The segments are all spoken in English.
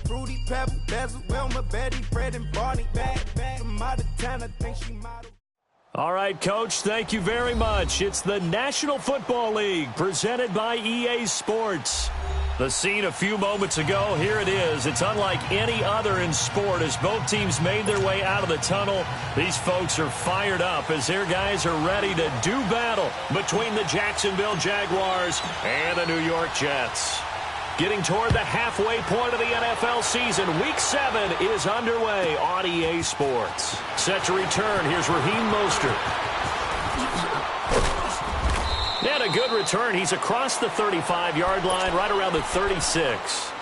Fruity Pebble, Bezel, Wilma, Betty, Fred, and Barney. Bad, from out of town, I think she model. All right, Coach, thank you very much. It's the National Football League presented by EA Sports. The scene a few moments ago, here it is. It's unlike any other in sport as both teams made their way out of the tunnel. These folks are fired up as their guys are ready to do battle between the Jacksonville Jaguars and the New York Jets. Getting toward the halfway point of the NFL season, Week 7 is underway on EA Sports. Set to return, here's Raheem Mostert. And a good return. He's across the 35-yard line, right around the 36.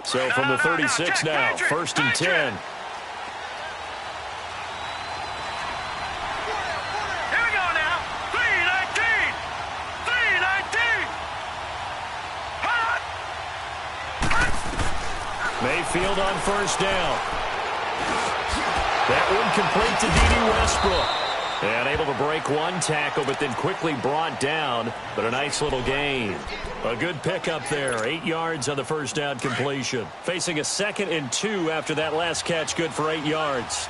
So from the 36 now, first and 10. Mayfield on first down. That one complete to D.D. Westbrook. And able to break one tackle, but then quickly brought down. But a nice little gain. A good pickup there. 8 yards on the first down completion. Facing a 2nd and 2 after that last catch. Good for 8 yards.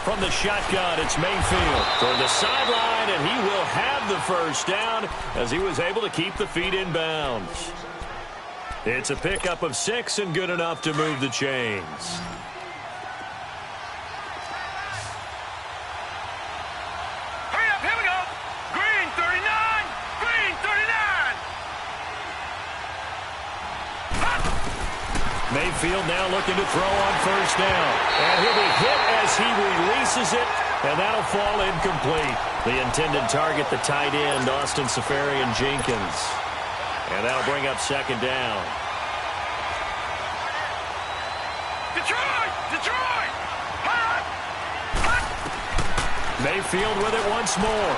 From the shotgun, it's Mayfield toward the sideline, and he will have the first down as he was able to keep the feet in bounds. It's a pickup of 6 and good enough to move the chains. Hurry up, here we go. Green 39, Green 39. Mayfield now looking to throw on first down. And he'll be hit as he releases it, and that'll fall incomplete. The intended target, the tight end, Austin Seferian-Jenkins. And that'll bring up second down. Detroit! Detroit! Mayfield with it once more.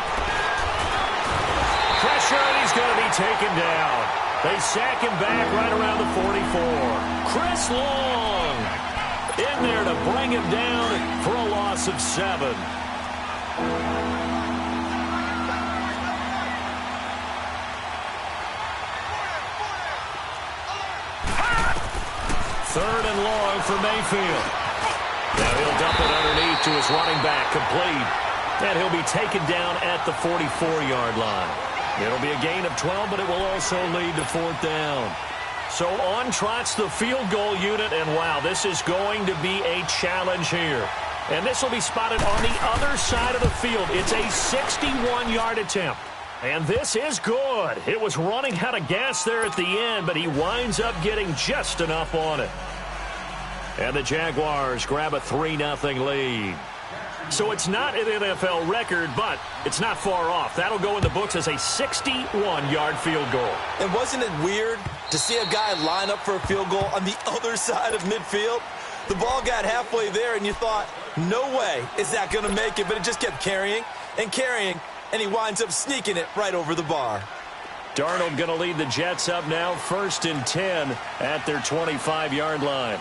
Pressure, and he's going to be taken down. They sack him back right around the 44. Chris Long in there to bring him down for a loss of 7. Third and long for Mayfield. Now he'll dump it underneath to his running back, complete. And he'll be taken down at the 44-yard line. It'll be a gain of 12, but it will also lead to 4th down. So on trots the field goal unit, and wow, this is going to be a challenge here. And this will be spotted on the other side of the field. It's a 61-yard attempt. And this is good. It was running out of gas there at the end, but he winds up getting just enough on it. And the Jaguars grab a 3-0 lead. So it's not an NFL record, but it's not far off. That'll go in the books as a 61-yard field goal. And wasn't it weird to see a guy line up for a field goal on the other side of midfield? The ball got halfway there, and you thought, no way is that going to make it, but it just kept carrying and carrying, and he winds up sneaking it right over the bar. Darnold going to lead the Jets up now, 1st and 10 at their 25-yard line.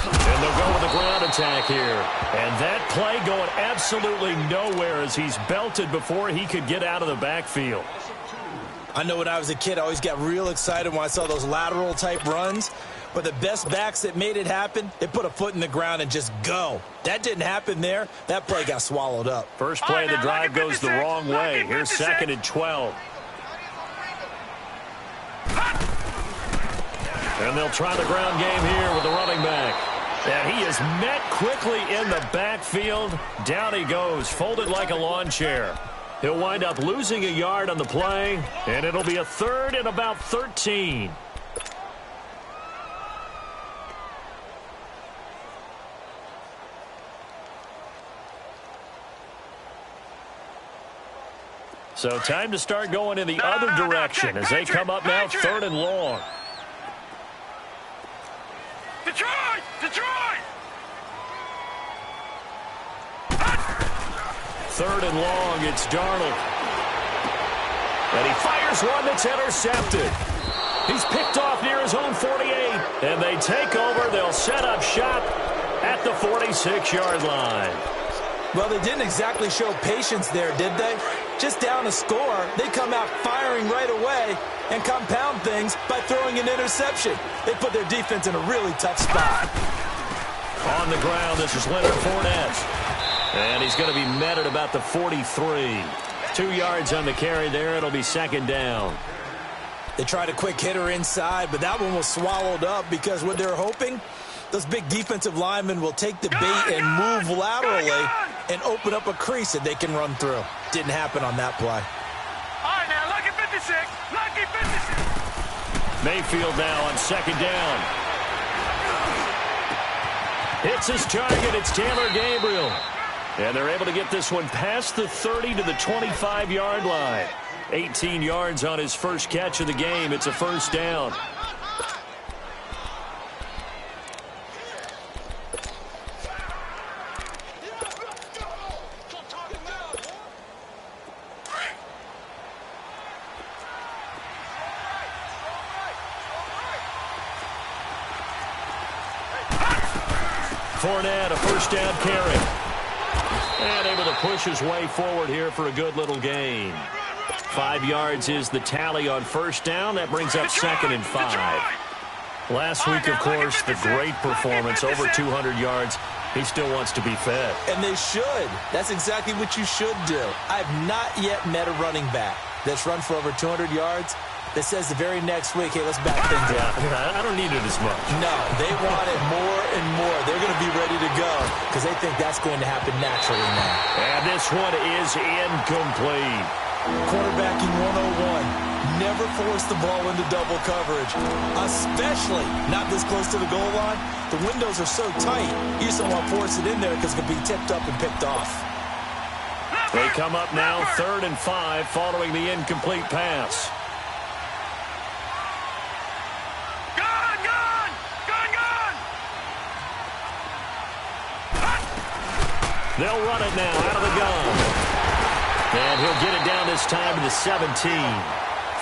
And they'll go with a ground attack here. And that play going absolutely nowhere as he's belted before he could get out of the backfield. I know when I was a kid, I always got real excited when I saw those lateral-type runs. But the best backs that made it happen, they put a foot in the ground and just go. That didn't happen there. That play got swallowed up. First play of the drive goes the wrong way. Here's 2nd and 12. And they'll try the ground game here with the running back. And he is met quickly in the backfield. Down he goes, folded like a lawn chair. He'll wind up losing a yard on the play, and it'll be a 3rd and about 13. So time to start going in the other direction as they come up now, 3rd and long. Detroit! Detroit! 3rd and long, it's Darnold. And he fires one that's intercepted. He's picked off near his own 48. And they take over. They'll set up shop at the 46-yard line. Well, they didn't exactly show patience there, did they? Just down a score, they come out firing right away and compound things by throwing an interception. They put their defense in a really tough spot. On the ground, this is Leonard Fournette. And he's going to be met at about the 43. 2 yards on the carry there. It'll be second down. They tried a quick hitter inside, but that one was swallowed up because what they're hoping, those big defensive linemen will take the bait and move laterally and open up a crease that they can run through. Didn't happen on that play. All right, now, lucky 56. Lucky 56. Mayfield now on second down. Hits his target. It's Taylor Gabriel. And they're able to get this one past the 30 to the 25-yard line. 18 yards on his first catch of the game. It's a first down. Fournette, a first down carry. And able to push his way forward here for a good little gain. 5 yards is the tally on first down. That brings up second and 5. Last week, of course, the great performance, over 200 yards. He still wants to be fed. And they should. That's exactly what you should do. I've not yet met a running back that's run for over 200 yards that says the very next week, hey, let's back things up. I don't need it as much. No, they want it more and more. They're going to be ready to go because they think that's going to happen naturally now. And this one is incomplete. Quarterbacking 101. Never force the ball into double coverage, especially not this close to the goal line. The windows are so tight, you just don't want to force it in there because it could be tipped up and picked off. They come up now 3rd and 5 following the incomplete pass. They'll run it now out of the gun. And he'll get it down this time to the 17.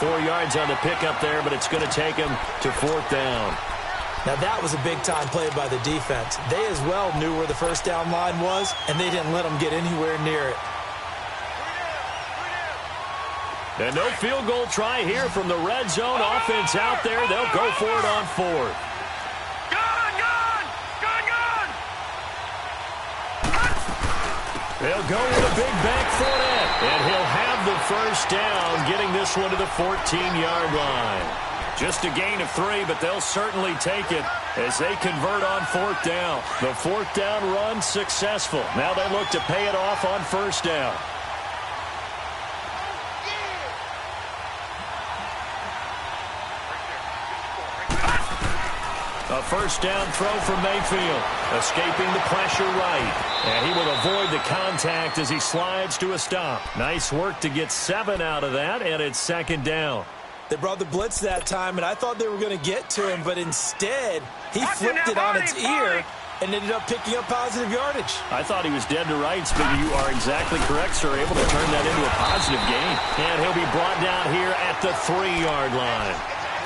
4 yards on the pickup there, but it's going to take him to 4th down. Now that was a big-time play by the defense. They as well knew where the first down line was, and they didn't let them get anywhere near it. And no field goal try here from the red zone offense out there. They'll go for it on 4th. They'll go with a big bank Fournette, and he'll have the first down, getting this one to the 14-yard line. Just a gain of 3, but they'll certainly take it as they convert on 4th down. The 4th down run successful. Now they look to pay it off on 1st down. A first down throw from Mayfield, escaping the pressure right. And he will avoid the contact as he slides to a stop. Nice work to get 7 out of that, and it's 2nd down. They brought the blitz that time, and I thought they were going to get to him, but instead, he flipped it on its ear and ended up picking up positive yardage. I thought he was dead to rights, but you are exactly correct, sir. Able to turn that into a positive gain. And he'll be brought down here at the 3-yard line.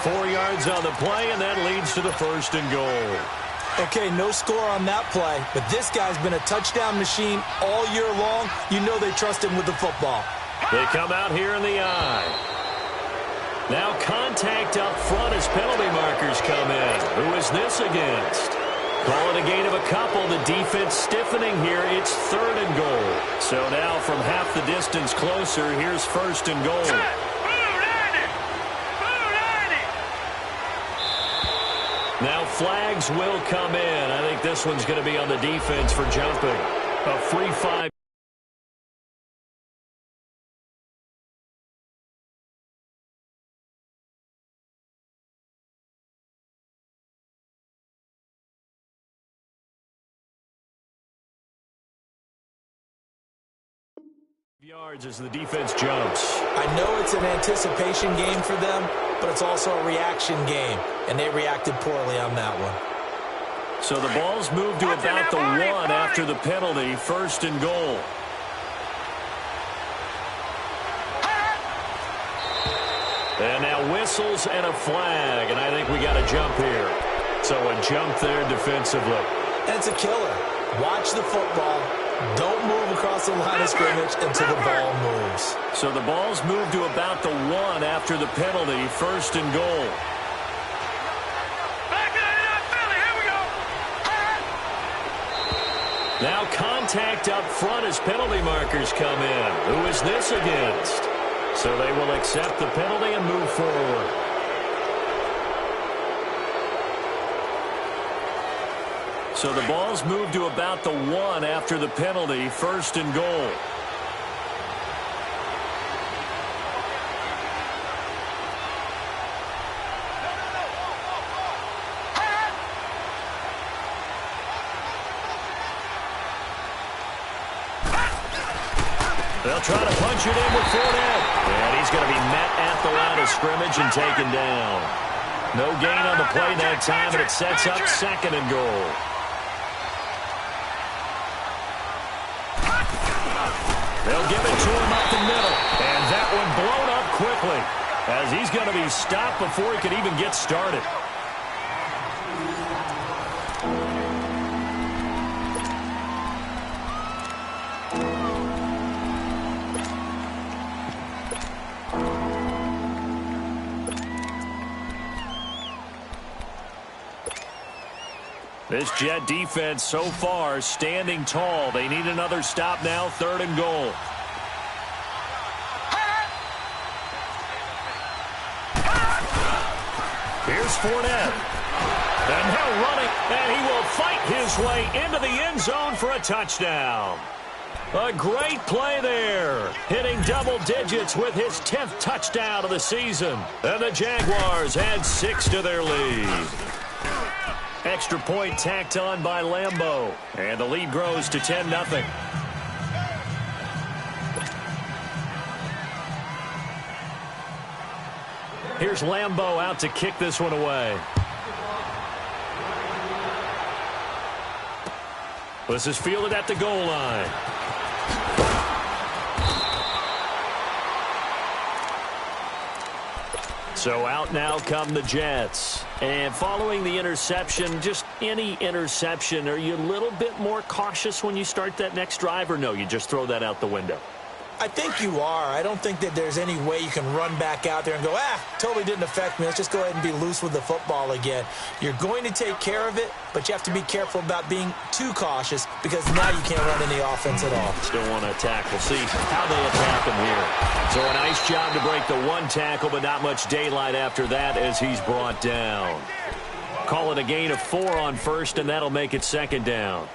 4 yards on the play, and that leads to the 1st and goal. Okay, no score on that play, but this guy's been a touchdown machine all year long. You know they trust him with the football. They come out here in the eye. Now contact up front as penalty markers come in. Who is this against? Call it a gain of a couple. The defense stiffening here. It's 3rd and goal. So now from half the distance closer, here's 1st and goal. Now flags will come in. I think this one's going to be on the defense for jumping. A free 5. Yards as the defense jumps. I know it's an anticipation game for them, but it's also a reaction game, and they reacted poorly on that one. So the ball's moved to about the 1 after the penalty. 1st and goal. And now whistles and a flag, and I think we got a jump here. So a jump there defensively. And it's a killer. Watch the football. Don't move across the line of scrimmage until the ball moves. So the ball's moved to about the 1 after the penalty, 1st and goal. Now contact up front as penalty markers come in. Who is this against? So they will accept the penalty and move forward. So the ball's moved to about the 1 after the penalty, 1st and goal. They'll try to punch it in with Fournette. And he's going to be met at the line of scrimmage and taken down. No gain on the play that time, and it sets up 2nd and goal. They'll give it to him up the middle. And that one blown up quickly as he's going to be stopped before he can even get started. This Jet defense so far standing tall. They need another stop now, 3rd and goal. Here's Fournette. And now running, and he will fight his way into the end zone for a touchdown. A great play there. Hitting double digits with his 10th touchdown of the season. And the Jaguars add 6 to their lead. Extra point tacked on by Lambeau. And the lead grows to 10-0. Here's Lambeau out to kick this one away. This is fielded at the goal line. So out now come the Jets. And following the interception, just any interception, are you a little bit more cautious when you start that next drive, or no, you just throw that out the window? I think you are. I don't think that there's any way you can run back out there and go, totally didn't affect me. Let's just go ahead and be loose with the football again. You're going to take care of it, but you have to be careful about being too cautious because now you can't run any offense at all. Still want to attack. We'll see how they attack him here. So a nice job to break the 1 tackle, but not much daylight after that as he's brought down. Call it a gain of 4 on 1st, and that'll make it 2nd down.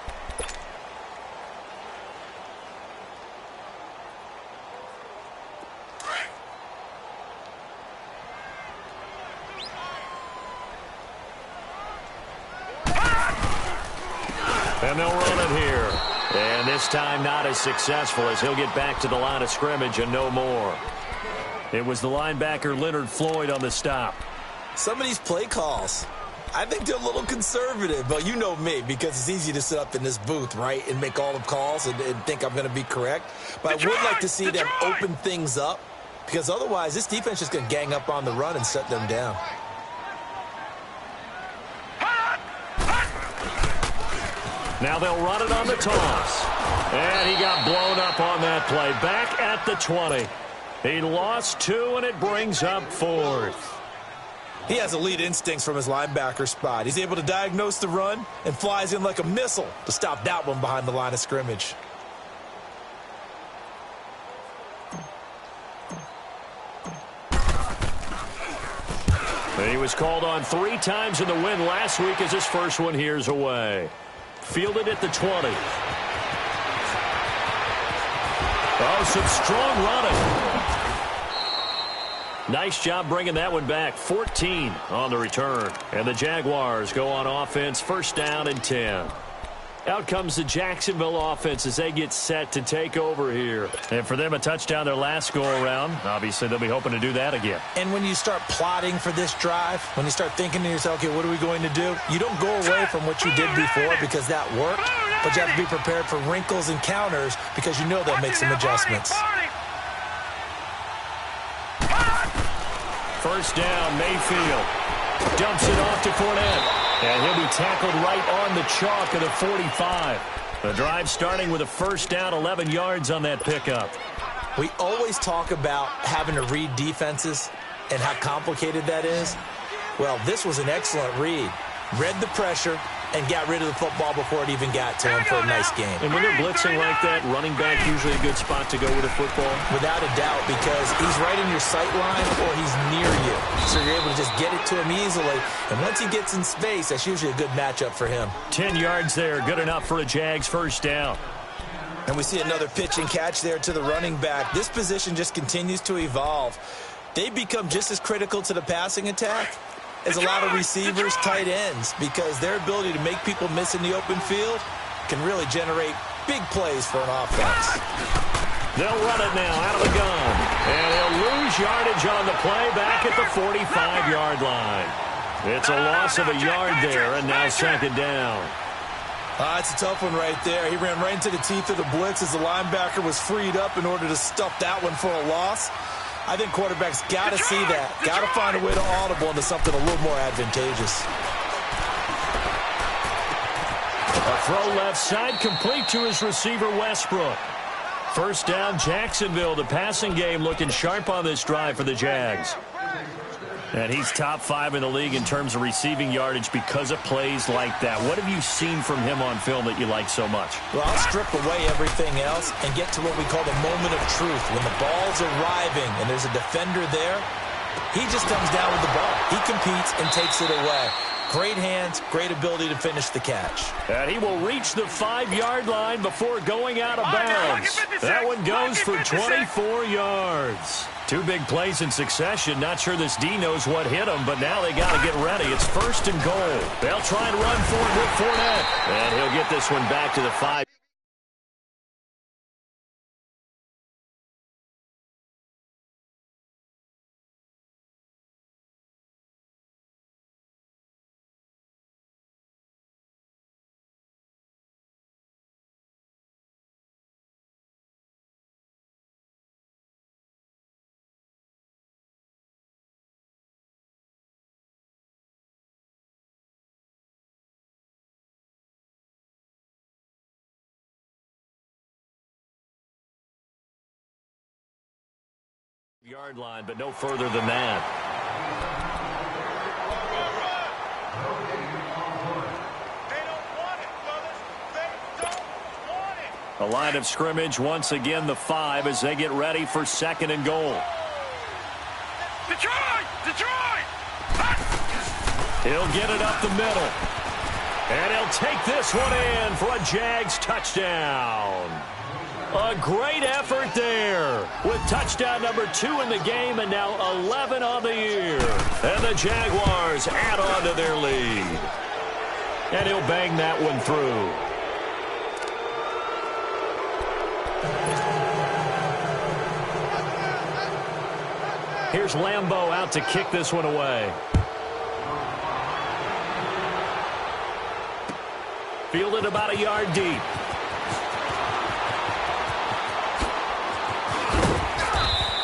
And they'll run it here. And this time not as successful as he'll get back to the line of scrimmage and no more. It was the linebacker Leonard Floyd on the stop. Some of these play calls, I think they're a little conservative, but you know me, because it's easy to sit up in this booth, right, and make all the calls and think I'm going to be correct. But I would like to see them open things up, because otherwise this defense is going to gang up on the run and shut them down. Now they'll run it on the toss. And he got blown up on that play. Back at the 20. He lost 2, and it brings up 4th. He has elite instincts from his linebacker spot. He's able to diagnose the run and flies in like a missile to stop that one behind the line of scrimmage. And he was called on 3 times in the win last week as his first one here's away. Fielded at the 20. Oh, some strong running. Nice job bringing that one back. 14 on the return. And the Jaguars go on offense, 1st down and 10. Out comes the Jacksonville offense as they get set to take over here. And for them, a touchdown their last go-around. Obviously, they'll be hoping to do that again. And when you start plotting for this drive, when you start thinking to yourself, okay, what are we going to do? You don't go away from what you did before because that worked, but you have to be prepared for wrinkles and counters because you know they'll make some adjustments. First down, Mayfield. Dumps it off to Fournette. And he'll be tackled right on the chalk of the 45. The drive starting with a first down, 11 yards on that pickup. We always talk about having to read defenses and how complicated that is. Well, this was an excellent read. Read the pressure and got rid of the football before it even got to him for a nice game. And when they're blitzing like that, running back usually a good spot to go with a football? Without a doubt, because he's right in your sight line or he's near you. So you're able to just get it to him easily. And once he gets in space, that's usually a good matchup for him. 10 yards there, good enough for a Jags first down. And we see another pitch and catch there to the running back. This position just continues to evolve. They become just as critical to the passing attack as a lot of receivers, tight ends, because their ability to make people miss in the open field can really generate big plays for an offense. They'll run it now out of the gun. And they'll lose yardage on the play back at the 45-yard line. It's a loss of a yard there, and now second down. It's a tough one right there. He ran right into the teeth of the blitz as the linebacker was freed up in order to stuff that one for a loss. I think quarterbacks got to see that. Got to find a way to audible into something a little more advantageous. A throw left side, complete to his receiver, Westbrook. First down, Jacksonville. The passing game looking sharp on this drive for the Jags. And he's top 5 in the league in terms of receiving yardage because of plays like that. What have you seen from him on film that you like so much? Well, I'll strip away everything else and get to what we call the moment of truth. When the ball's arriving and there's a defender there, he just comes down with the ball. He competes and takes it away. Great hands, great ability to finish the catch. And he will reach the 5-yard line before going out of bounds. That one goes for 24 yards. 2 big plays in succession. Not sure this D knows what hit him, but now they got to get ready. It's first and goal. They'll try and run for it with Fournette. And he'll get this one back to the 5. Yard line, but no further than that. They don't want it, brothers. They don't want it. A line of scrimmage, once again the 5 as they get ready for second and goal. Detroit! Detroit! He'll get it up the middle. And he'll take this one in for a Jags touchdown. A great effort there with touchdown number 2 in the game and now 11 on the year. And the Jaguars add on to their lead. And he'll bang that one through. Here's Lambeau out to kick this one away. Fielded about a yard deep.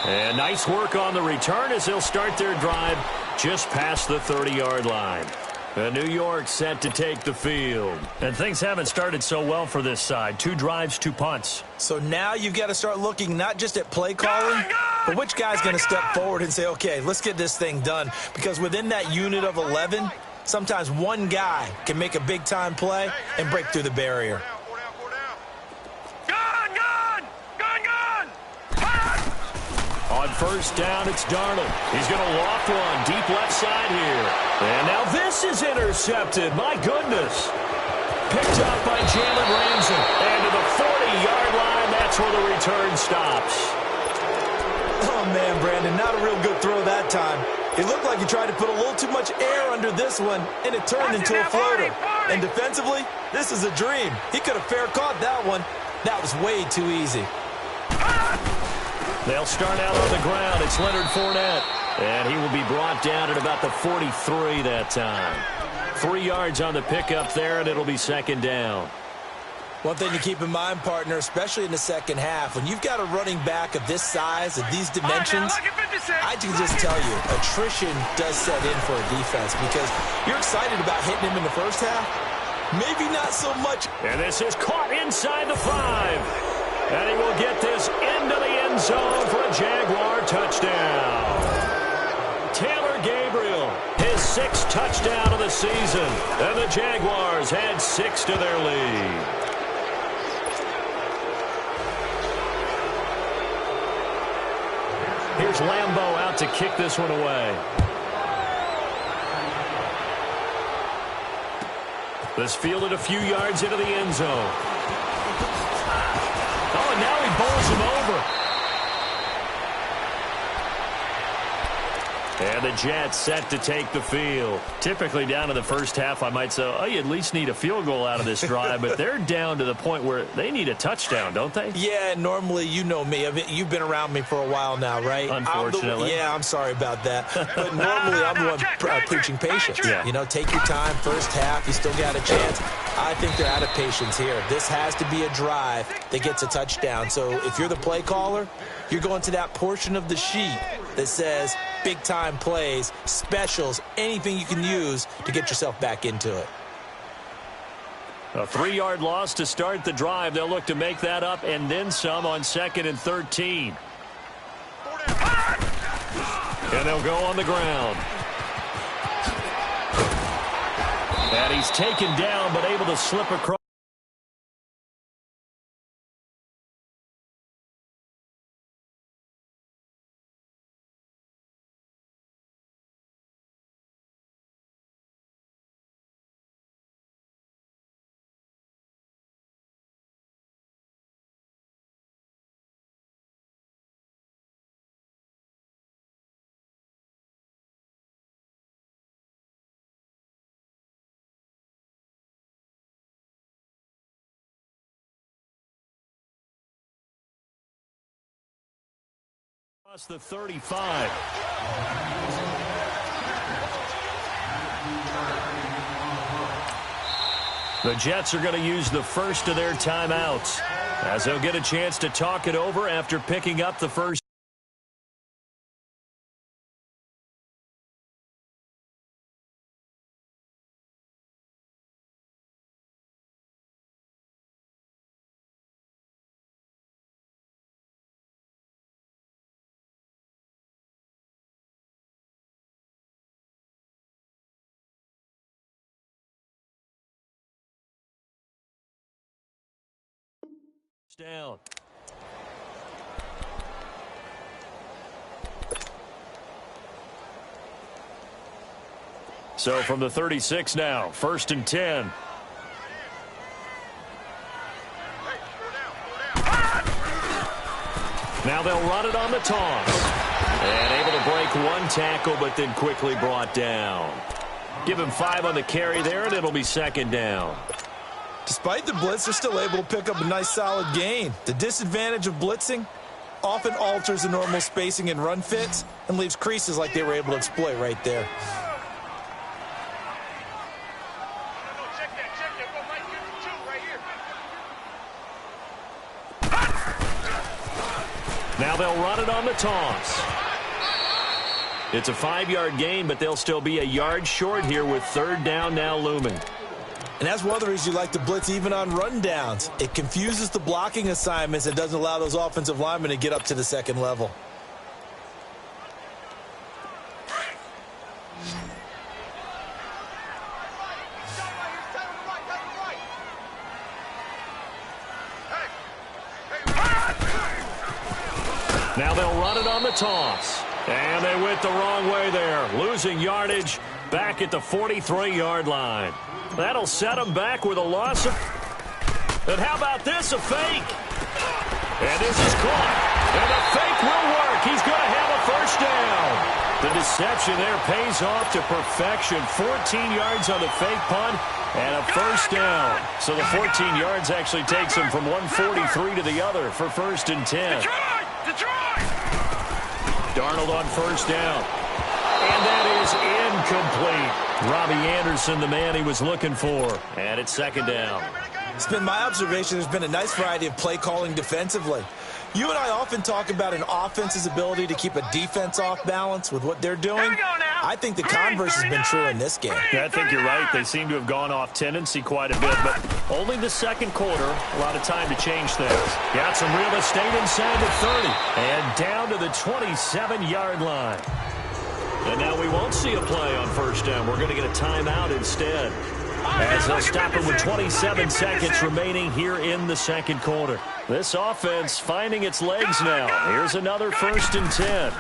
And nice work on the return as they'll start their drive just past the 30-yard line. New York set to take the field. And things haven't started so well for this side. 2 drives, 2 punts. So now you've got to start looking not just at play calling, but which guy's going to step forward and say, okay, let's get this thing done. Because within that unit of 11, sometimes one guy can make a big-time play and break through the barrier. On first down, it's Darnold. He's going to loft one deep left side here. And now this is intercepted. My goodness. Picked up by Jalen Ramsey. And to the 40-yard line, that's where the return stops. Oh, man, Brandon, not a real good throw that time. It looked like he tried to put a little too much air under this one, and it turned into a floater. And defensively, this is a dream. He could have fair caught that one. That was way too easy. They'll start out on the ground. It's Leonard Fournette. And he will be brought down at about the 43 that time. 3 yards on the pickup there, and it'll be second down. One thing to keep in mind, partner, especially in the second half, when you've got a running back of this size, of these dimensions, I can just tell you, attrition does set in for a defense because you're excited about hitting him in the first half. Maybe not so much. And this is caught inside the 5. And he will get this into the end zone for a Jaguar touchdown. Taylor Gabriel, his 6th touchdown of the season. And the Jaguars add 6 to their lead. Here's Lambeau out to kick this one away. This fielded a few yards into the end zone. Oh, and now he bowls him over. And the Jets set to take the field. Typically down in the first half, I might say, oh, you at least need a field goal out of this drive. But they're down to the point where they need a touchdown, don't they? Yeah, normally, you know me. I mean, you've been around me for a while now, right? Unfortunately. I'm sorry about that. But normally, I'm the one preaching patience. Yeah. You know, take your time. First half, you still got a chance. I think they're out of patience here. This has to be a drive that gets a touchdown. So if you're the play caller, you're going to that portion of the sheet that says big-time plays, specials, anything you can use to get yourself back into it. A 3-yard loss to start the drive. They'll look to make that up and then some on 2nd and 13. And they'll go on the ground. And he's taken down but able to slip across. Across the 35. The Jets are going to use the first of their timeouts as they'll get a chance to talk it over after picking up the first. Down. So from the 36 now, 1st and 10. Now they'll run it on the toss. And able to break one tackle, but then quickly brought down. Give him 5 on the carry there, and it'll be 2nd down. Despite the blitz, they're still able to pick up a nice solid gain. The disadvantage of blitzing often alters the normal spacing and run fits and leaves creases like they were able to exploit right there. Now they'll run it on the toss. It's a 5-yard gain, but they'll still be a yard short here with 3rd down now looming. And that's one of the reasons you like to blitz even on rundowns. It confuses the blocking assignments and doesn't allow those offensive linemen to get up to the 2nd level. Now they'll run it on the toss. And they went the wrong way there, losing yardage back at the 43-yard line. That'll set them back with a loss of... And how about this, a fake? And this is caught. And the fake will work. He's going to have a 1st down. The deception there pays off to perfection. 14 yards on the fake punt and a 1st down. So the 14 yards actually takes him from 143 to the other for 1st and 10. Detroit! Darnold on 1st down. And that is incomplete. Robbie Anderson, the man he was looking for. And it's 2nd down. It's been my observation there's been a nice variety of play calling defensively. You and I often talk about an offense's ability to keep a defense off balance with what they're doing. I think the converse has been true in this game. Yeah, I think you're right. They seem to have gone off tendency quite a bit, but only the second quarter. A lot of time to change things. Got some real estate inside the 30 and down to the 27-yard line. And now we won't see a play on first down. We're going to get a timeout instead, as they'll stop it with 27 seconds remaining here in the second quarter. This offense finding its legs now. Here's another 1st and 10.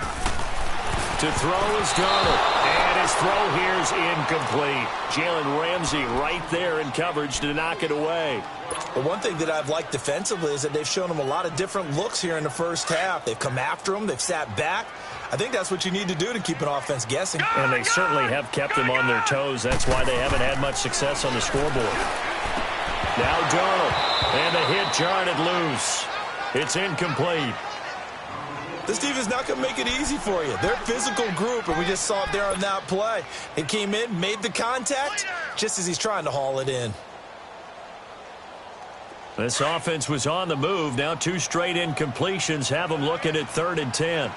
To throw is Darnold. And his throw here is incomplete. Jalen Ramsey right there in coverage to knock it away. Well, one thing that I've liked defensively is that they've shown him a lot of different looks here in the first half. They've come after him. They've sat back. I think that's what you need to do to keep an offense guessing. And they certainly have kept them on their toes. That's why they haven't had much success on the scoreboard. Now Darnold. And the hit jarred it loose. It's incomplete. This defense is not going to make it easy for you. They're a physical group, and we just saw it there on that play. He came in, made the contact, just as he's trying to haul it in. This offense was on the move. Now 2 straight incompletions have them looking at 3rd and 10.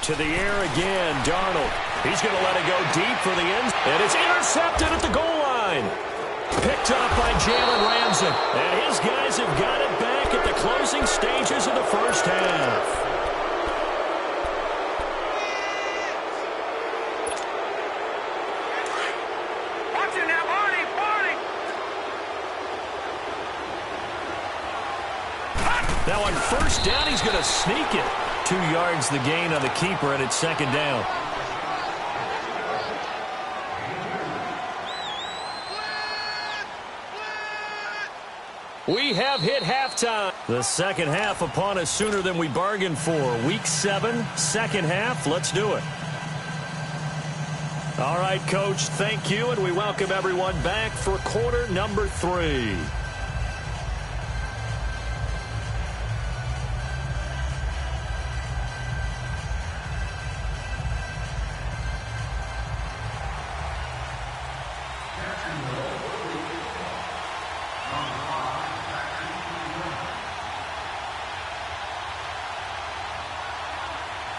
To the air again, Darnold. He's going to let it go deep for the end. And it's intercepted at the goal line. Picked up by Jalen Ramsey. And his guys have got it back at the closing stages of the first half. Watch it now, Barney, Barney. Now on first down, he's going to sneak it. 2 yards the gain on the keeper, and it's 2nd down. We have hit halftime. The second half upon us sooner than we bargained for. Week 7, second half. Let's do it. All right, Coach, thank you, and we welcome everyone back for quarter number 3.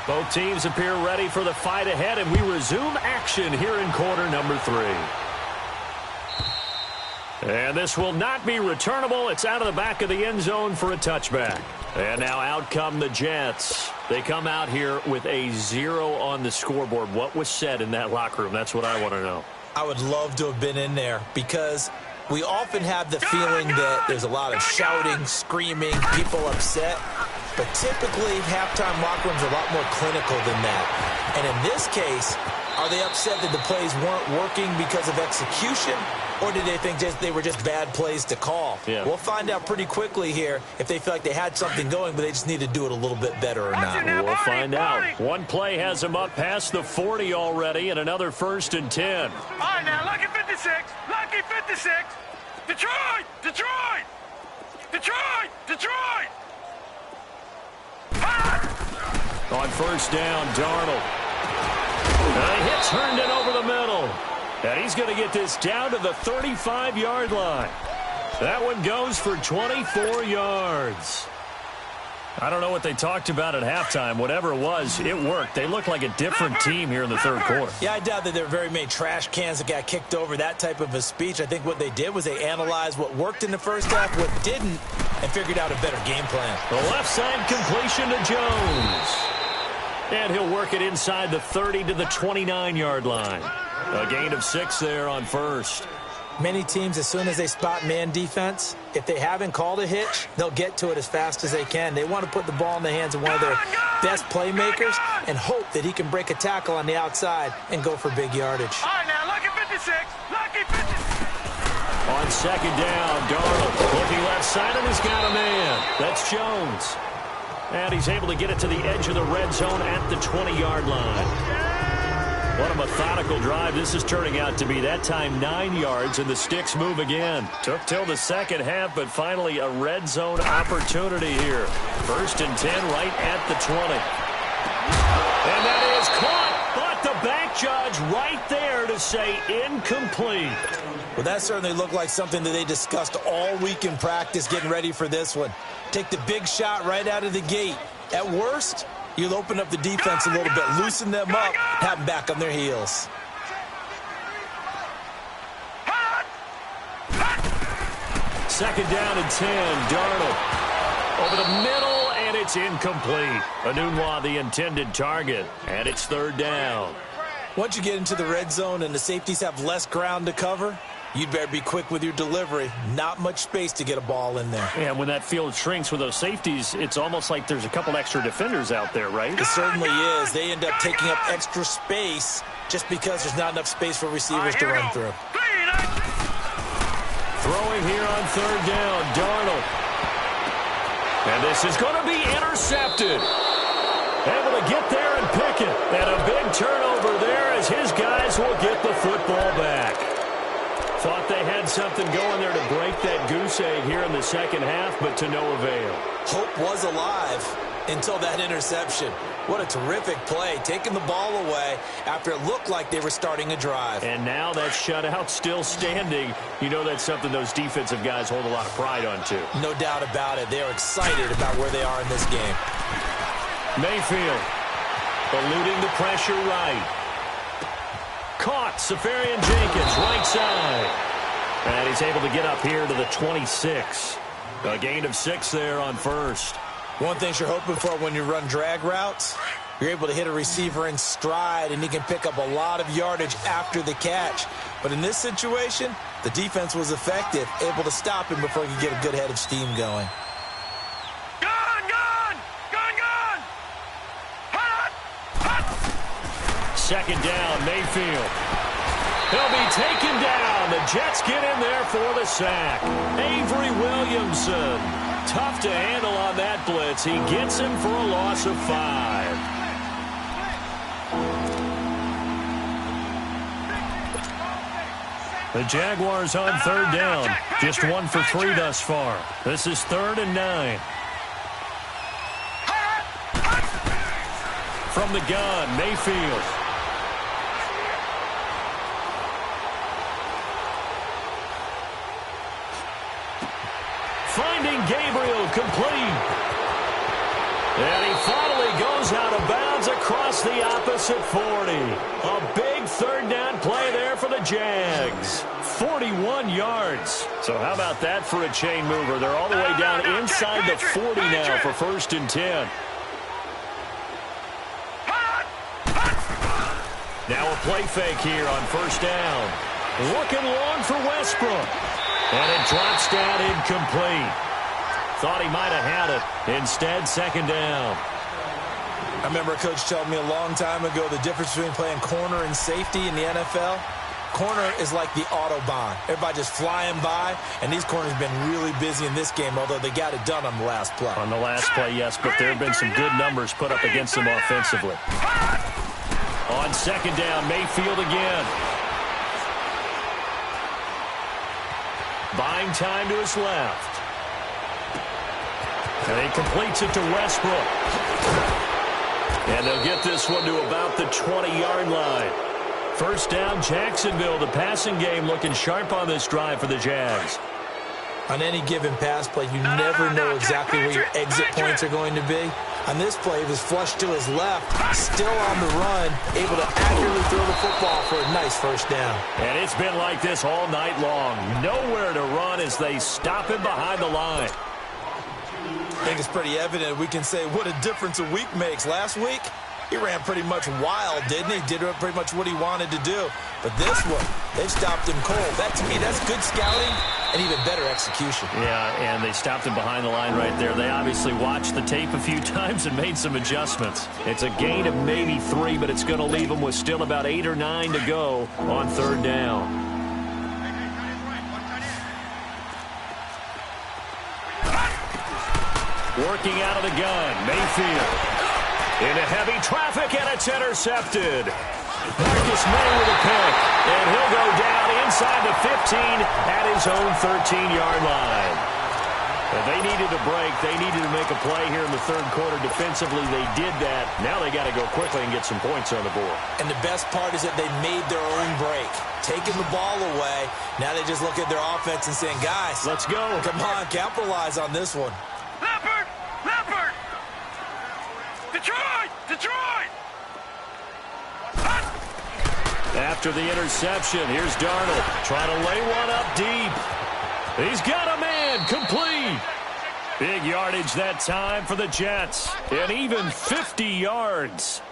Both teams appear ready for the fight ahead, and we resume action here in quarter number 3. And this will not be returnable. It's out of the back of the end zone for a touchback. And now out come the Jets. They come out here with a 0 on the scoreboard. What was said in that locker room? That's what I want to know. I would love to have been in there because we often have the feeling that there's a lot of shouting, screaming, people upset. But typically, halftime locker rooms are a lot more clinical than that. And in this case, are they upset that the plays weren't working because of execution? Or did they think they were just bad plays to call? Yeah. We'll find out pretty quickly here if they feel like they had something going, but they just need to do it a little bit better or not. We'll find out. One play has them up past the 40 already, and another 1st and 10. All right, now, lucky 56. Lucky 56. Detroit! Detroit! Detroit! Detroit! On first down, Darnold. A hit turned it over the middle. And he's going to get this down to the 35-yard line. That one goes for 24 yards. I don't know what they talked about at halftime. Whatever it was, it worked. They look like a different team here in the third quarter. Yeah, I doubt that there were very many trash cans that got kicked over, that type of a speech. I think what they did was they analyzed what worked in the first half, what didn't, and figured out a better game plan. The left side completion to Jones. And he'll work it inside the 30 to the 29-yard line. A gain of 6 there on first. Many teams, as soon as they spot man defense, if they haven't called a hitch, they'll get to it as fast as they can. They want to put the ball in the hands of one of their best playmakers and hope that he can break a tackle on the outside and go for big yardage. All right, now, lucky 56. Lucky 56. On second down, Darnold looking left side, and he's got a man. That's Jones. And he's able to get it to the edge of the red zone at the 20-yard line. What a methodical drive this is turning out to be. That time 9 yards, and the sticks move again. Took till the second half, but finally a red zone opportunity here. 1st and 10 right at the 20. And that is caught, but the back judge right there to say incomplete. Well, that certainly looked like something that they discussed all week in practice getting ready for this one. Take the big shot right out of the gate. At worst, you'll open up the defense a little bit, loosen them up, have them back on their heels. Second down and 10, Darnold. Over the middle, and it's incomplete. Enunwa, the intended target, and it's third down. Once you get into the red zone and the safeties have less ground to cover, you'd better be quick with your delivery. Not much space to get a ball in there. And when that field shrinks with those safeties, it's almost like there's a couple extra defenders out there, right? It certainly is. They end up taking up extra space just because there's not enough space for receivers to run through. Throwing here on third down, Darnold. And this is going to be intercepted. Able to get there and pick it. And a big turnover there as his guys will get the football back. Thought they had something going there to break that goose egg here in the second half, but to no avail. Hope was alive until that interception. What a terrific play, taking the ball away after it looked like they were starting a drive. And now that shutout still standing. You know that's something those defensive guys hold a lot of pride on, too. No doubt about it. They are excited about where they are in this game. Mayfield eluding the pressure right. Caught, Safarian Jenkins, right side. And he's able to get up here to the 26. A gain of 6 there on first. One thing you're hoping for when you run drag routes, you're able to hit a receiver in stride, and he can pick up a lot of yardage after the catch. But in this situation, the defense was effective, able to stop him before he could get a good head of steam going. Second down, Mayfield. He'll be taken down. The Jets get in there for the sack. Avery Williamson. Tough to handle on that blitz. He gets him for a loss of 5. The Jaguars on third down. Just 1 for 3 thus far. This is 3rd and 9. From the gun, Mayfield. Finding Gabriel, complete. And he finally goes out of bounds across the opposite 40. A big third down play there for the Jags. 41 yards. So how about that for a chain mover? They're all the way down inside the 40 now for 1st and 10. Now a play fake here on 1st down. Looking long for Westbrook. And it drops down incomplete. Thought he might have had it. Instead, 2nd down. I remember a coach telling me a long time ago the difference between playing corner and safety in the NFL. Corner is like the Autobahn. Everybody just flying by, and these corners have been really busy in this game, although they got it done on the last play. On the last play, yes, but there have been some good numbers put up against them offensively. On 2nd down, Mayfield again. Buying time to his left. And he completes it to Westbrook. And they'll get this one to about the 20-yard line. 1st down, Jacksonville. The passing game looking sharp on this drive for the Jags. On any given pass play, you never know exactly where your exit points are going to be. On this play, he was flushed to his left, still on the run, able to accurately throw the football for a nice 1st down. And it's been like this all night long. Nowhere to run as they stop him behind the line. I think it's pretty evident we can say what a difference a week makes. Last week, he ran pretty much wild, didn't he? Did pretty much what he wanted to do. But this one, they've stopped him cold. That, to me, that's good scouting and even better execution. Yeah, and they stopped him behind the line right there. They obviously watched the tape a few times and made some adjustments. It's a gain of maybe 3, but it's going to leave them with still about 8 or 9 to go on 3rd down. Working out of the gun, Mayfield. Into heavy traffic, and it's intercepted. Marcus May with a pick, and he'll go down inside the 15 at his own 13-yard line. But they needed a break. They needed to make a play here in the third quarter. Defensively, they did that. Now they got to go quickly and get some points on the board. And the best part is that they made their own break. Taking the ball away. Now they just look at their offense and saying, guys, let's go. Come on, capitalize on this one. Leopard! Leopard! Detroit! Detroit! After the interception, here's Darnold trying to lay one up deep. He's got a man, complete. Big yardage that time for the Jets, and even 50 yards.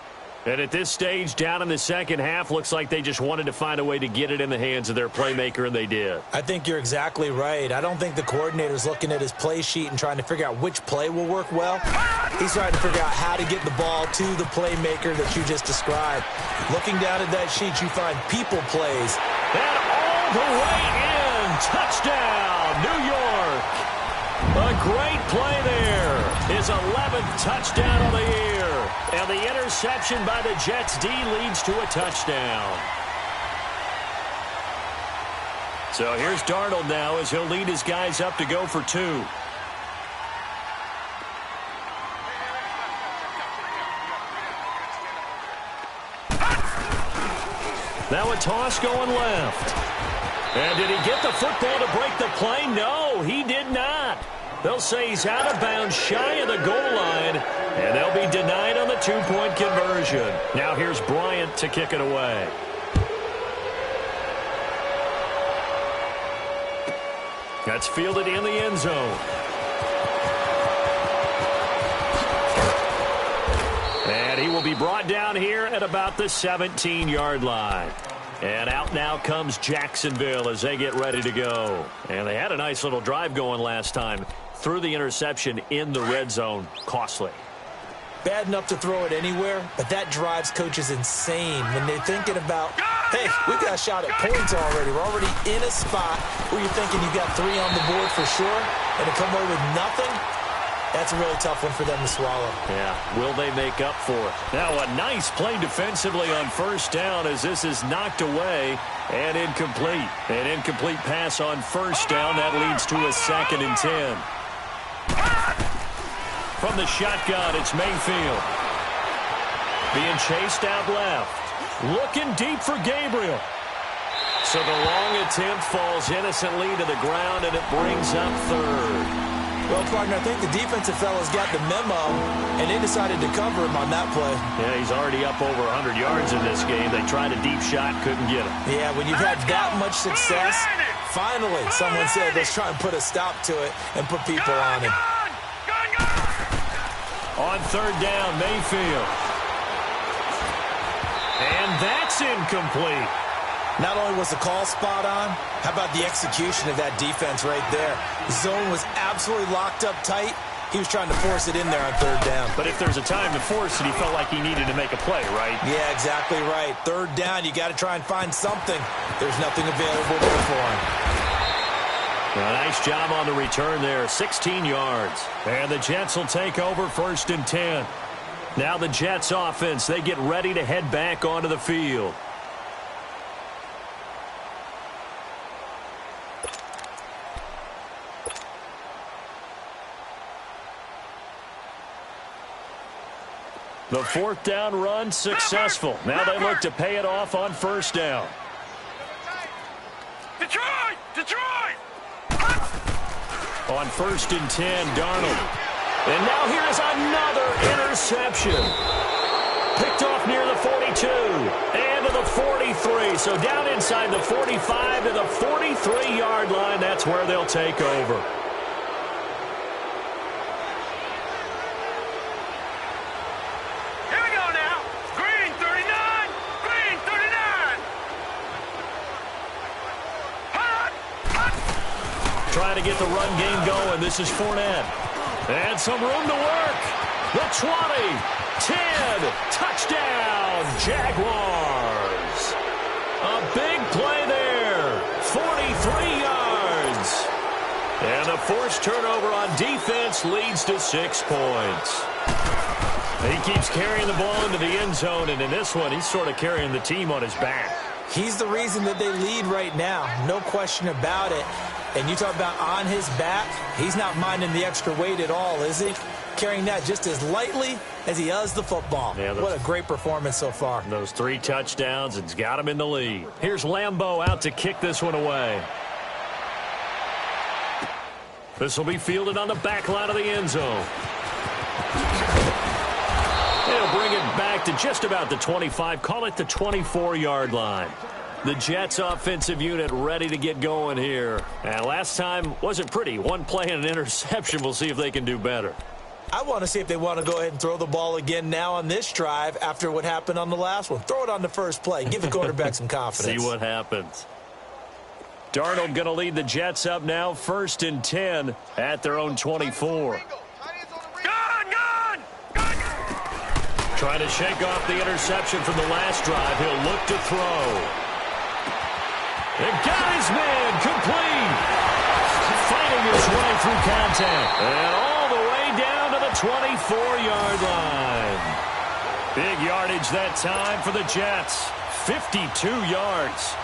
And at this stage, down in the second half, looks like they just wanted to find a way to get it in the hands of their playmaker, and they did. I think you're exactly right. I don't think the coordinator's looking at his play sheet and trying to figure out which play will work well. He's trying to figure out how to get the ball to the playmaker that you just described. Looking down at that sheet, you find people plays. And all the way in. Touchdown, New York. A great play there. His 11th touchdown of the year. And the interception by the Jets D leads to a touchdown. So here's Darnold now as he'll lead his guys up to go for two. Now a toss going left. And did he get the football to break the play? No, he did not. They'll say he's out of bounds, shy of the goal line, and they'll be denied on the two-point conversion. Now here's Bryant to kick it away. That's fielded in the end zone. And he will be brought down here at about the 17-yard line. And out now comes Jacksonville as they get ready to go. And they had a nice little drive going last time. Threw the interception in the red zone. Costly. Bad enough to throw it anywhere, but that drives coaches insane when they're thinking about, hey, we got a shot at points already. We're already in a spot where you're thinking you've got 3 on the board for sure, and to come away with nothing, that's a really tough one for them to swallow. Yeah, will they make up for it? Now a nice play defensively on first down as this is knocked away and incomplete. An incomplete pass on first down. That leads to a 2nd and 10. From the shotgun, it's Mayfield. Being chased out left. Looking deep for Gabriel. So the long attempt falls innocently to the ground, and it brings up 3rd. Well, partner, I think the defensive fellas got the memo, and they decided to cover him on that play. Yeah, he's already up over 100 yards in this game. They tried a deep shot, couldn't get him. Yeah, when you've had that much success, finally someone said, let's try and put a stop to it and put people on him. On 3rd down, Mayfield. And that's incomplete. Not only was the call spot on, how about the execution of that defense right there? The zone was absolutely locked up tight. He was trying to force it in there on 3rd down. But if there's a time to force it, he felt like he needed to make a play, right? Yeah, exactly right. 3rd down, you got to try and find something. There's nothing available there for him. A nice job on the return there, 16 yards. And the Jets will take over 1st and 10. Now the Jets offense, they get ready to head back onto the field. The 4th down run successful. Now they look to pay it off on 1st down. Detroit! Detroit! On 1st and 10, Darnold. And now here is another interception. Picked off near the 42 and to the 43. So down inside the 45 to the 43-yard line. That's where they'll take over. Trying to get the run game going. This is Fournette. And some room to work. The 20, 10, touchdown, Jaguars. A big play there, 43 yards. And a forced turnover on defense leads to 6 points. He keeps carrying the ball into the end zone, and in this one, he's sort of carrying the team on his back. He's the reason that they lead right now. No question about it. And you talk about on his back, he's not minding the extra weight at all, is he? Carrying that just as lightly as he does the football. Yeah, what a great performance so far. Those 3 touchdowns, it's got him in the lead. Here's Lambeau out to kick this one away. This will be fielded on the back line of the end zone. They'll bring it back to just about the 25, call it the 24-yard line. The Jets offensive unit ready to get going here. And last time wasn't pretty. One play and an interception. We'll see if they can do better. I want to see if they want to go ahead and throw the ball again now on this drive after what happened on the last one. Throw it on the first play. Give the quarterback some confidence. See what happens. Darnold going to lead the Jets up now, 1st and 10 at their own 24. Trying to shake off the interception from the last drive. He'll look to throw. And got his man complete. Fighting his way through contact. And all the way down to the 24-yard line. Big yardage that time for the Jets. 52 yards.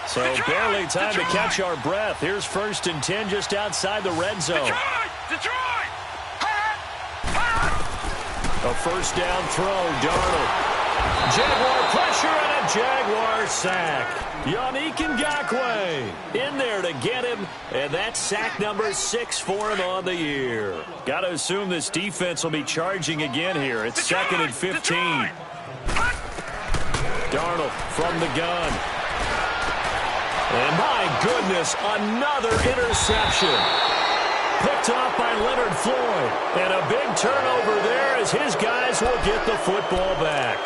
So barely time to catch our breath. Here's 1st and 10 just outside the red zone. Detroit! A first down throw, Darnold. Jaguar pressure and a Jaguar sack. Yannick Ngakoue in there to get him, and that's sack number 6 for him on the year. Got to assume this defense will be charging again here. It's 2nd and 15. Darnold from the gun. And my goodness, another interception. Picked off by Leonard Floyd. And a big turnover there as his guys will get the football back.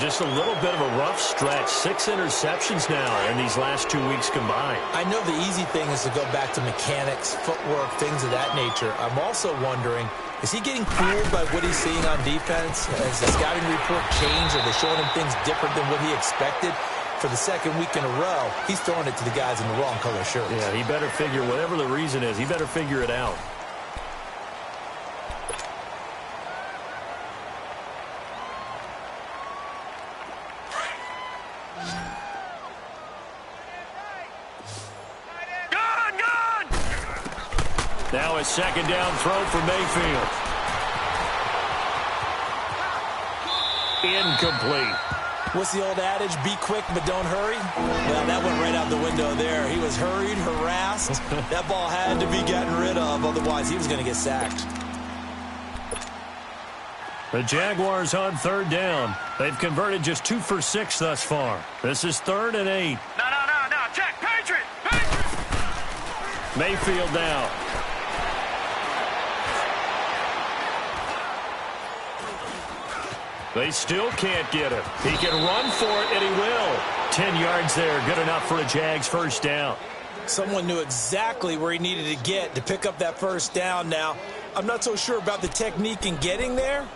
Just a little bit of a rough stretch. 6 interceptions now in these last 2 weeks combined. I know the easy thing is to go back to mechanics, footwork, things of that nature. I'm also wondering, is he getting fooled by what he's seeing on defense? Has the scouting report changed? Are they showing him things different than what he expected? For the 2nd week in a row, he's throwing it to the guys in the wrong color shirts. Yeah, he better figure, whatever the reason is, he better figure it out. Gone! Now a 2nd down throw for Mayfield. Incomplete. What's the old adage? Be quick, but don't hurry? Well, that went right out the window there. He was hurried, harassed. That ball had to be gotten rid of, otherwise he was going to get sacked. The Jaguars on 3rd down. They've converted just 2 for 6 thus far. This is 3rd and 8. No. Check. Patriot! Mayfield now. They still can't get him. He can run for it, and he will. 10 yards there, good enough for a Jags 1st down. Someone knew exactly where he needed to get to pick up that 1st down now. I'm not so sure about the technique in getting there,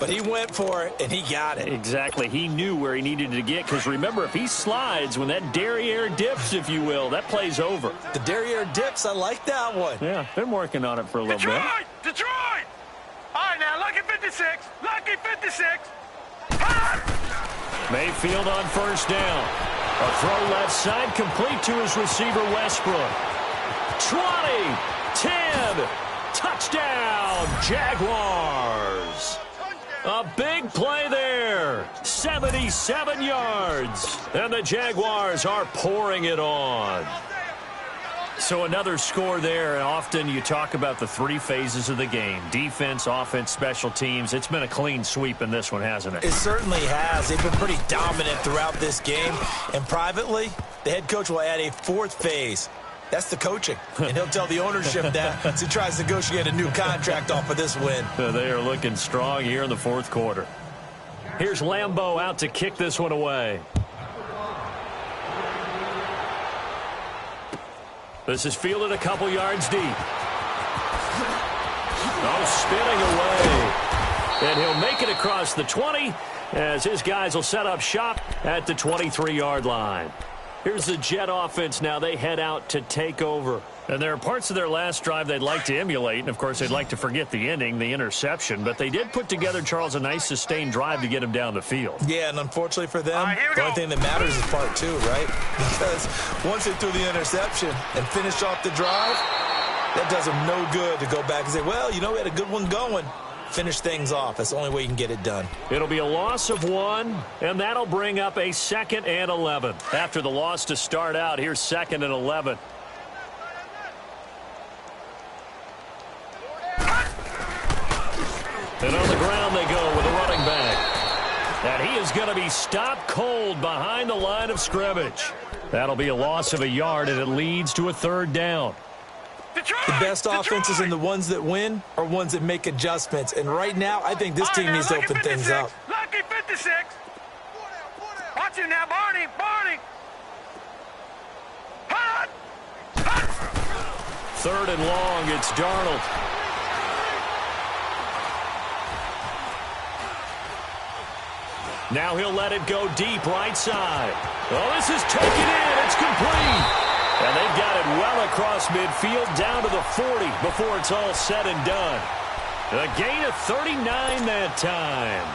but he went for it, and he got it. Exactly. He knew where he needed to get, because remember, if he slides, when that derriere dips, if you will, that play's over. The derriere dips, I like that one. Yeah, been working on it for a little bit. Detroit! All right, now, lucky 56. Lucky 56. Mayfield on 1st down. A throw left side, complete to his receiver, Westbrook. 20, 10, touchdown, Jaguars. A big play there. 77 yards. And the Jaguars are pouring it on. So another score there, and often you talk about the 3 phases of the game. Defense, offense, special teams. It's been a clean sweep in this one, hasn't it? It certainly has. They've been pretty dominant throughout this game. And privately, the head coach will add a 4th phase. That's the coaching. And he'll tell the ownership that as he tries to negotiate a new contract off of this win. They are looking strong here in the 4th quarter. Here's Lambeau out to kick this one away. This is fielded a couple yards deep. Spinning away. And he'll make it across the 20 as his guys will set up shop at the 23-yard line. Here's the Jet offense now. They head out to take over. And there are parts of their last drive they'd like to emulate. And, of course, they'd like to forget the ending, the interception. But they did put together, Charles, a nice sustained drive to get him down the field. Yeah, and unfortunately for them, the only thing that matters is part two, right? Because once they threw the interception and finished off the drive, that does them no good to go back and say, well, you know, we had a good one going. Finish things off. That's the only way you can get it done. It'll be a loss of 1, and that'll bring up a 2nd and 11. After the loss to start out, here's 2nd and 11. And on the ground they go with a running back. And he is going to be stopped cold behind the line of scrimmage. That'll be a loss of a yard, and it leads to a 3rd down. The best offenses and the ones that win are ones that make adjustments. And right now, I think this team needs to open things up. Lucky 56. Watch it now, Barney. Barney. Hot. Hot. 3rd and long. It's Darnold. Now he'll let it go deep right side. Oh, this is taken in. It's complete. And they've got it well across midfield down to the 40 before it's all said and done. A gain of 39 that time.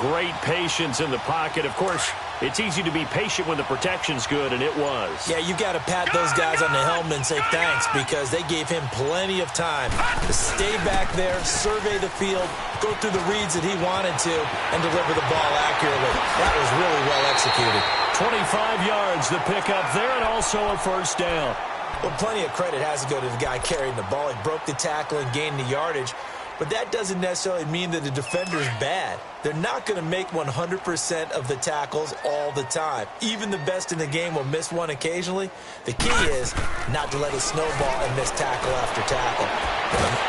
Great patience in the pocket. Of course, it's easy to be patient when the protection's good, and it was. Yeah, you've got to pat those guys on the helmet and say thanks because they gave him plenty of time to stay back there, survey the field, go through the reads that he wanted to, and deliver the ball accurately. That was really well executed. 25 yards the pickup there, and also a 1st down. Well, plenty of credit has to go to the guy carrying the ball. He broke the tackle and gained the yardage. But that doesn't necessarily mean that the defender's bad. They're not going to make 100% of the tackles all the time. Even the best in the game will miss one occasionally. The key is not to let it snowball and miss tackle after tackle.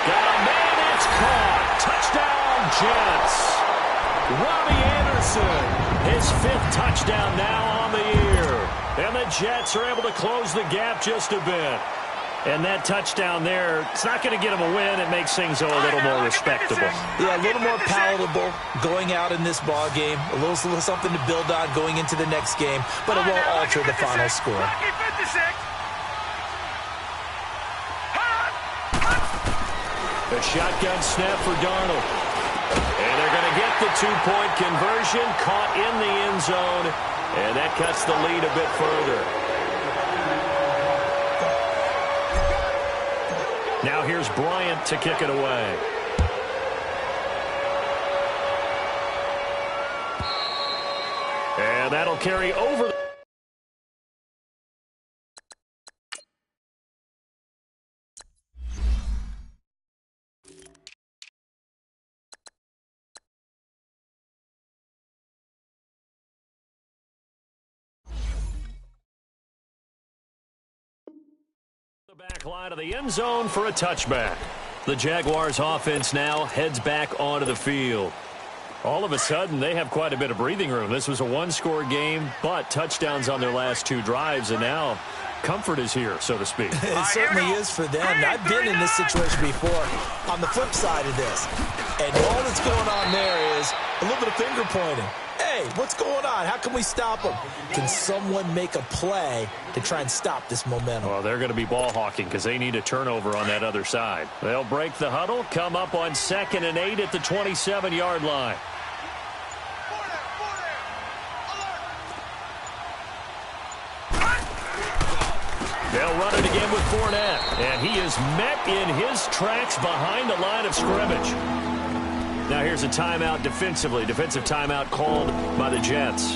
Got a man, it's caught. Touchdown, Jets. Robbie Anderson, his 5th touchdown now on the year. And the Jets are able to close the gap just a bit. And that touchdown there, it's not going to get them a win. It makes things a little more respectable. Yeah, a little more palatable going out in this ball game. A little something to build on going into the next game, but it won't alter the final score. A shotgun snap for Darnold. And they're going to get the 2-point conversion, caught in the end zone, and that cuts the lead a bit further. Now here's Bryant to kick it away. And that'll carry over. The back line of the end zone for a touchback. The Jaguars offense now heads back onto the field. All of a sudden, they have quite a bit of breathing room. This was a 1-score game, but touchdowns on their last 2 drives, and now comfort is here, so to speak. It certainly is for them. I've been in this situation before on the flip side of this. And all that's going on there is a little bit of finger pointing. Hey, what's going on? How can we stop them? Can someone make a play to try and stop this momentum? Well, they're going to be ball hawking because they need a turnover on that other side. They'll break the huddle, come up on 2nd and 8 at the 27-yard line. They'll run it again with Fournette, and he is met in his tracks behind the line of scrimmage. Now here's a timeout defensively. Defensive timeout called by the Jets.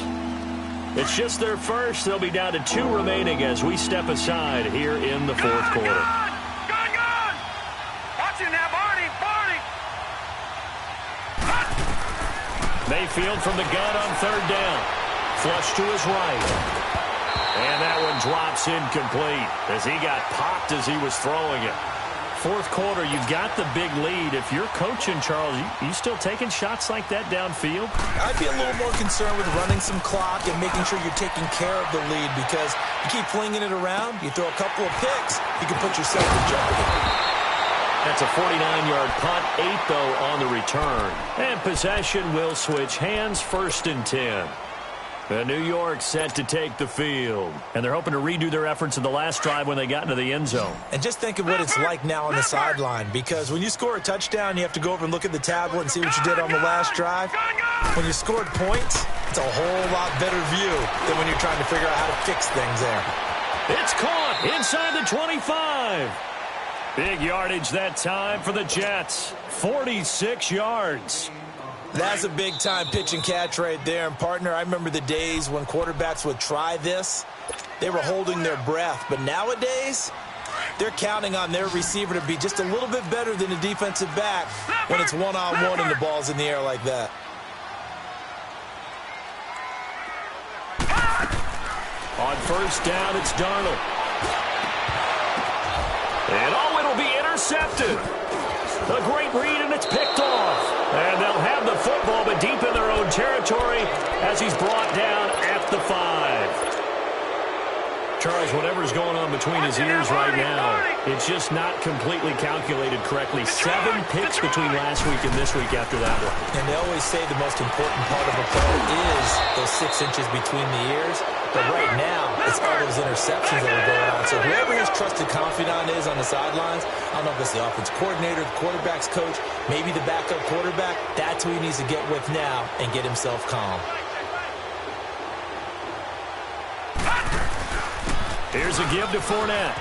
It's just their first. They'll be down to 2 remaining as we step aside here in the 4th quarter. Gone! Watch it now, Barney! Mayfield from the gun on 3rd down. Flush to his right. And that one drops incomplete as he got popped as he was throwing it. 4th quarter, you've got the big lead. If you're coaching, Charles, you still taking shots like that downfield? I'd be a little more concerned with running some clock and making sure you're taking care of the lead because you keep flinging it around, you throw a couple of picks, you can put yourself in jeopardy. That's a 49-yard punt, 8, though, on the return. And possession will switch hands, 1st and 10. New York set to take the field. And they're hoping to redo their efforts in the last drive when they got into the end zone. And just think of what it's like now on the sideline, because when you score a touchdown, you have to go over and look at the tablet and see what you did on the last drive. When you scored points, it's a whole lot better view than when you're trying to figure out how to fix things there. It's caught inside the 25. Big yardage that time for the Jets. 46 yards. That's a big-time pitch and catch right there. And, partner, I remember the days when quarterbacks would try this. They were holding their breath. But nowadays, they're counting on their receiver to be just a little bit better than the defensive back when it's one-on-one and the ball's in the air like that. On first down, it's Darnold. And, it'll be intercepted. A great read, and it's picked off. And they'll have the football, but deep in their own territory as he's brought down at the 5. Charles, whatever's going on between his ears right now, it's just not completely calculated correctly. 7 picks between last week and this week after that one. And they always say the most important part of a play is those 6 inches between the ears. But right now, it's all those interceptions that are going on. So whoever his trusted confidant is on the sidelines, I don't know if it's the offense coordinator, the quarterback's coach, maybe the backup quarterback, that's who he needs to get with now and get himself calm. Here's a give to Fournette.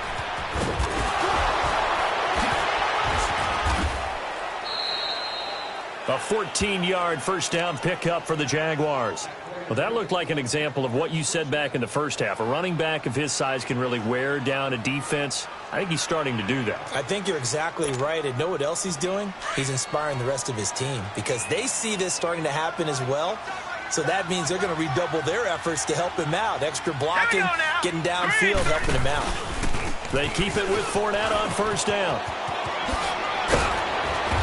A 14-yard first down pickup for the Jaguars. Well, that looked like an example of what you said back in the first half. A running back of his size can really wear down a defense. I think he's starting to do that. I think you're exactly right. And know what else he's doing? He's inspiring the rest of his team because they see this starting to happen as well. So that means they're going to redouble their efforts to help him out. Extra blocking, getting downfield, helping him out. They keep it with Fournette on first down.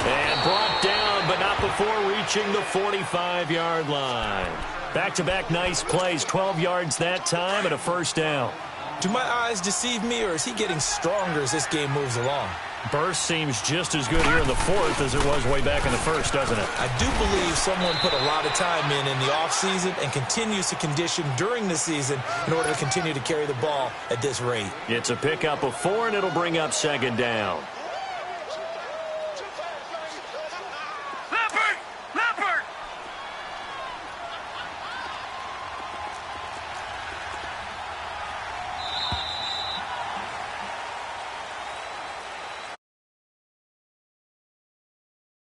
And brought down, but not before reaching the 45-yard line. Back-to-back nice plays, 12 yards that time and a first down. Do my eyes deceive me, or is he getting stronger as this game moves along? Burst seems just as good here in the fourth as it was way back in the first, doesn't it? I do believe someone put a lot of time in the offseason and continues to condition during the season in order to continue to carry the ball at this rate. It's a pickup of 4, and it'll bring up second down.